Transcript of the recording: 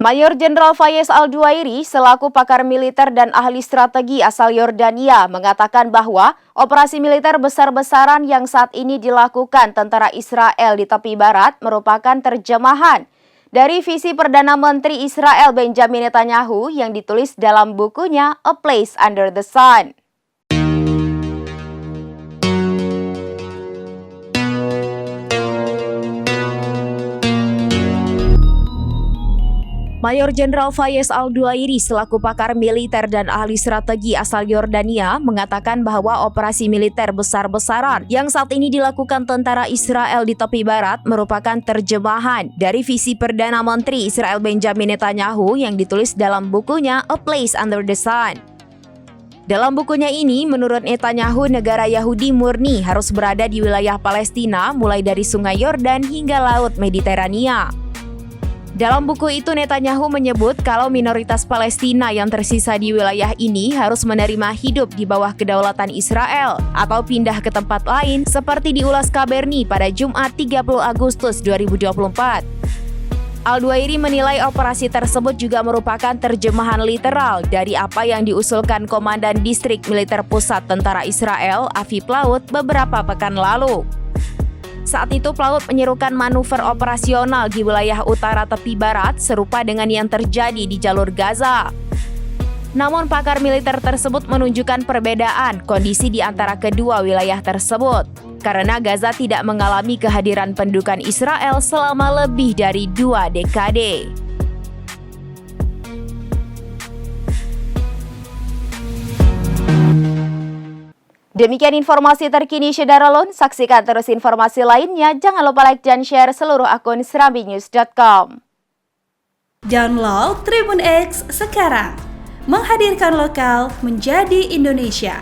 Mayor Jenderal Fayez Al-Duairi selaku pakar militer dan ahli strategi asal Yordania mengatakan bahwa operasi militer besar-besaran yang saat ini dilakukan tentara Israel di tepi barat merupakan terjemahan dari visi Perdana Menteri Israel Benjamin Netanyahu yang ditulis dalam bukunya A Place Under the Sun. Mayor Jenderal Fayez Al-Duairi selaku pakar militer dan ahli strategi asal Yordania mengatakan bahwa operasi militer besar-besaran yang saat ini dilakukan tentara Israel di tepi barat merupakan terjemahan dari visi Perdana Menteri Israel Benjamin Netanyahu yang ditulis dalam bukunya A Place Under the Sun. Dalam bukunya ini, menurut Netanyahu, negara Yahudi murni harus berada di wilayah Palestina mulai dari Sungai Yordan hingga Laut Mediterania. Dalam buku itu, Netanyahu menyebut kalau minoritas Palestina yang tersisa di wilayah ini harus menerima hidup di bawah kedaulatan Israel atau pindah ke tempat lain seperti diulas Kaberni pada Jumat 30 Agustus 2024. Al-Duairi menilai operasi tersebut juga merupakan terjemahan literal dari apa yang diusulkan Komandan Distrik Militer Pusat Tentara Israel, Avi Plaut, beberapa pekan lalu. Saat itu Plaut menyerukan manuver operasional di wilayah utara tepi barat serupa dengan yang terjadi di jalur Gaza. Namun pakar militer tersebut menunjukkan perbedaan kondisi di antara kedua wilayah tersebut, karena Gaza tidak mengalami kehadiran pendudukan Israel selama lebih dari 2 dekade. Demikian informasi terkini Syederalun. Saksikan terus informasi lainnya. Jangan lupa like dan share seluruh akun serambinews.com. Download Tribun X sekarang. Menghadirkan lokal menjadi Indonesia.